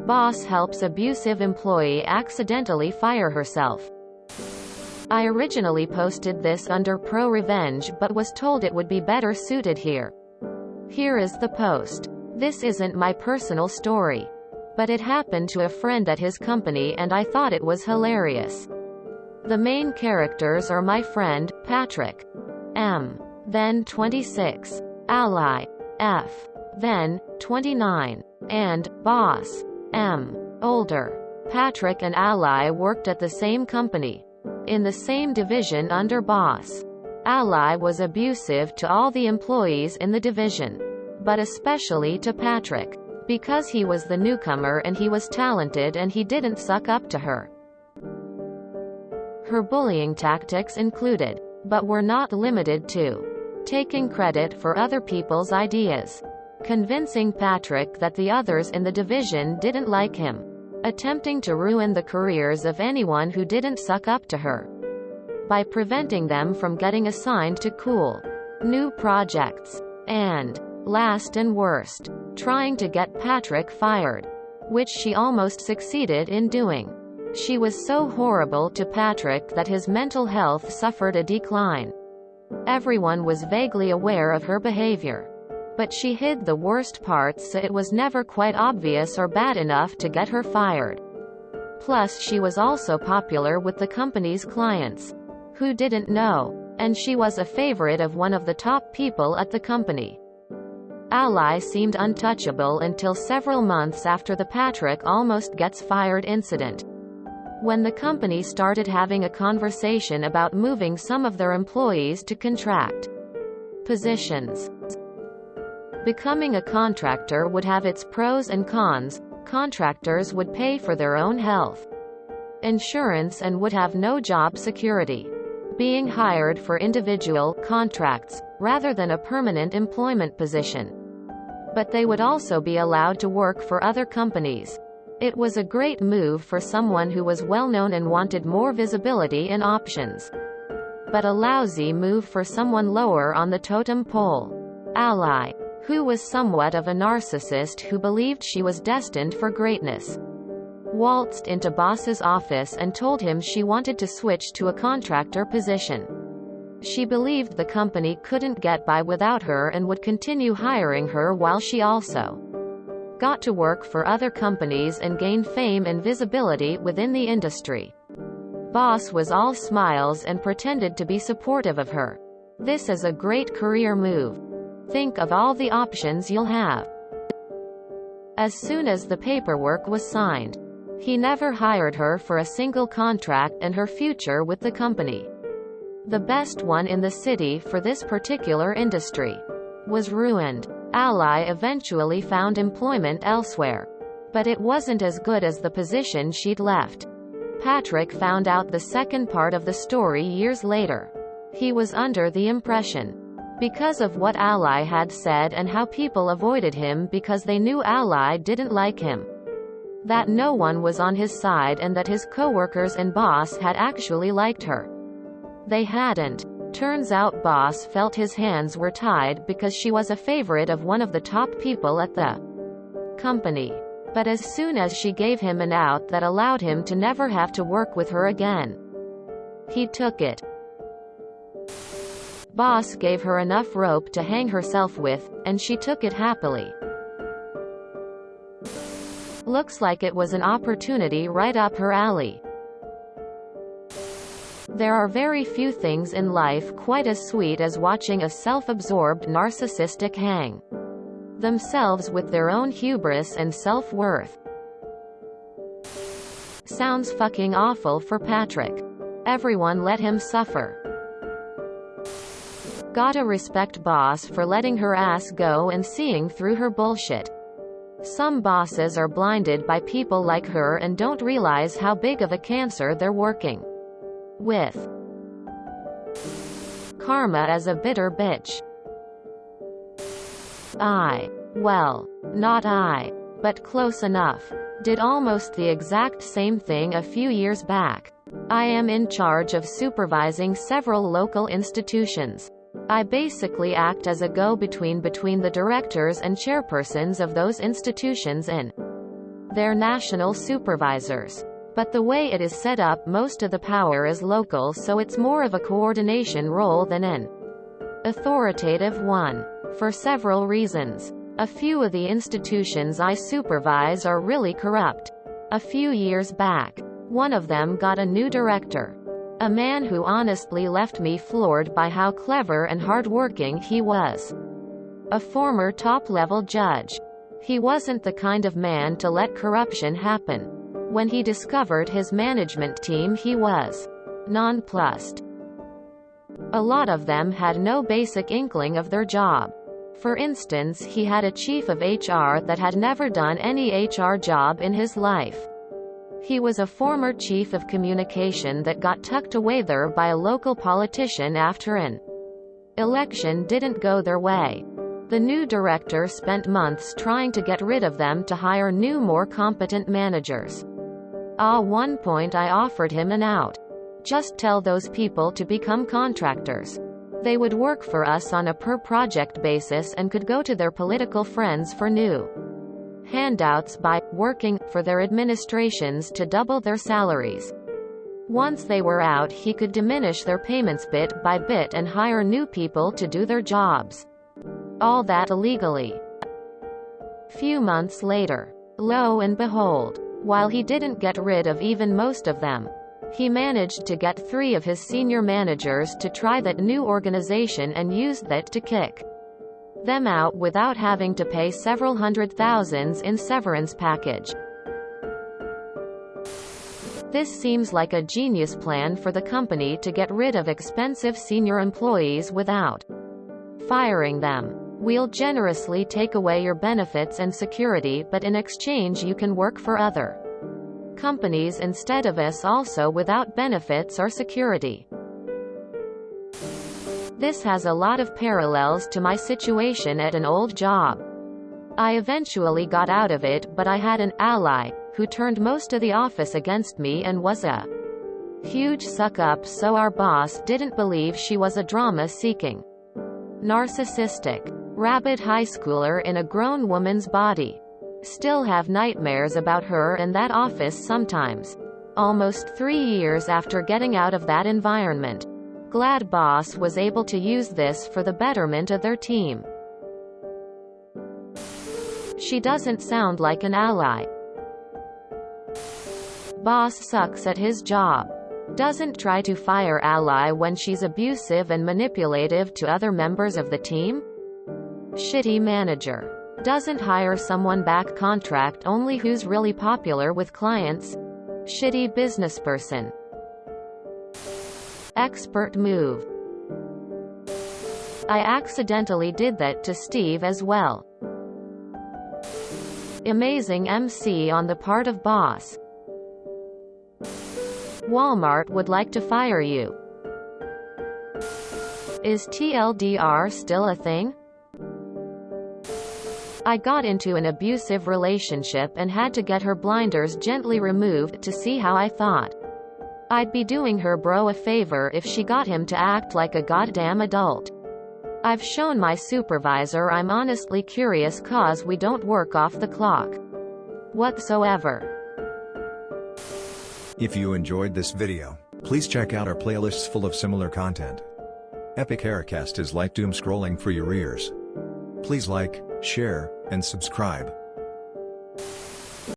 Boss helps abusive employee accidentally fire herself. I originally posted this under Pro Revenge but was told it would be better suited here. Here is the post. This isn't my personal story, but it happened to a friend at his company and I thought it was hilarious. The main characters are my friend, Patrick M., then 26, Ally F., then 29, and Boss M., older. Patrick and Ally worked at the same company, in the same division under Boss. Ally was abusive to all the employees in the division, but especially to Patrick, because he was the newcomer and he was talented and he didn't suck up to her. Her bullying tactics included, but were not limited to, taking credit for other people's ideas, convincing Patrick that the others in the division didn't like him, attempting to ruin the careers of anyone who didn't suck up to her, by preventing them from getting assigned to cool, new projects, and, last and worst, trying to get Patrick fired, which she almost succeeded in doing. She was so horrible to Patrick that his mental health suffered a decline. Everyone was vaguely aware of her behavior, but she hid the worst parts so it was never quite obvious or bad enough to get her fired. Plus she was also popular with the company's clients, who didn't know, and she was a favorite of one of the top people at the company. Ally seemed untouchable until several months after the Patrick almost gets fired incident, when the company started having a conversation about moving some of their employees to contract positions. Becoming a contractor would have its pros and cons. Contractors would pay for their own health insurance and would have no job security, being hired for individual contracts, rather than a permanent employment position. But they would also be allowed to work for other companies. It was a great move for someone who was well known and wanted more visibility and options, but a lousy move for someone lower on the totem pole. Ally, who was somewhat of a narcissist who believed she was destined for greatness, waltzed into Boss's office and told him she wanted to switch to a contractor position. She believed the company couldn't get by without her and would continue hiring her while she also got to work for other companies and gain fame and visibility within the industry. Boss was all smiles and pretended to be supportive of her. This is a great career move. Think of all the options you'll have. As soon as the paperwork was signed, he never hired her for a single contract and her future with the company, the best one in the city for this particular industry, was ruined. Ally eventually found employment elsewhere, but it wasn't as good as the position she'd left. Patrick found out the second part of the story years later. He was under the impression, because of what Ally had said and how people avoided him because they knew Ally didn't like him, that no one was on his side and that his coworkers and boss had actually liked her. They hadn't. Turns out Boss felt his hands were tied because she was a favorite of one of the top people at the company. But as soon as she gave him an out that allowed him to never have to work with her again, he took it. Boss gave her enough rope to hang herself with, and she took it happily. Looks like it was an opportunity right up her alley. There are very few things in life quite as sweet as watching a self-absorbed narcissistic hang themselves with their own hubris and self-worth. Sounds fucking awful for Patrick. Everyone let him suffer. Gotta respect Boss for letting her ass go and seeing through her bullshit. Some bosses are blinded by people like her and don't realize how big of a cancer they're working with. Karma is a bitter bitch. Well, not I, but close enough, did almost the exact same thing a few years back. I am in charge of supervising several local institutions. I basically act as a go-between between the directors and chairpersons of those institutions in They're national supervisors. But the way it is set up, most of the power is local, so it's more of a coordination role than an authoritative one. For several reasons. A few of the institutions I supervise are really corrupt. A few years back, one of them got a new director. A man who honestly left me floored by how clever and hardworking he was. A former top-level judge. He wasn't the kind of man to let corruption happen. When he discovered his management team, he was nonplussed. A lot of them had no basic inkling of their job. For instance, he had a chief of HR that had never done any HR job in his life. He was a former chief of communication that got tucked away there by a local politician after an election didn't go their way. The new director spent months trying to get rid of them to hire new, more competent managers. At one point I offered him an out. Just tell those people to become contractors. They would work for us on a per-project basis and could go to their political friends for new handouts by working for their administrations to double their salaries. Once they were out, he could diminish their payments bit by bit and hire new people to do their jobs. All that illegally. Few months later, lo and behold, while he didn't get rid of even most of them, he managed to get 3 of his senior managers to try that new organization and used that to kick them out without having to pay several $100,000s in severance package. This seems like a genius plan for the company to get rid of expensive senior employees without firing them. We'll generously take away your benefits and security, but in exchange you can work for other companies instead of us, also without benefits or security. This has a lot of parallels to my situation at an old job. I eventually got out of it, but I had an ally who turned most of the office against me and was a huge suck-up, so our boss didn't believe she was a drama-seeking, narcissistic, rabid high schooler in a grown woman's body. Still have nightmares about her and that office sometimes. Almost 3 years after getting out of that environment, glad boss was able to use this for the betterment of their team. She doesn't sound like an ally. Boss sucks at his job. Doesn't try to fire ally when she's abusive and manipulative to other members of the team. Shitty manager. Doesn't hire someone back contract only who's really popular with clients. Shitty businessperson. Expert move. I accidentally did that to Steve as well. Amazing MC on the part of boss. Walmart would like to fire you. Is TLDR still a thing? I got into an abusive relationship and had to get her blinders gently removed to see how I thought I'd be doing her bro a favor if she got him to act like a goddamn adult. I've shown my supervisor I'm honestly curious, cause we don't work off the clock whatsoever. If you enjoyed this video, please check out our playlists full of similar content. Epic Haircast is like doom scrolling for your ears. Please like, share, and subscribe.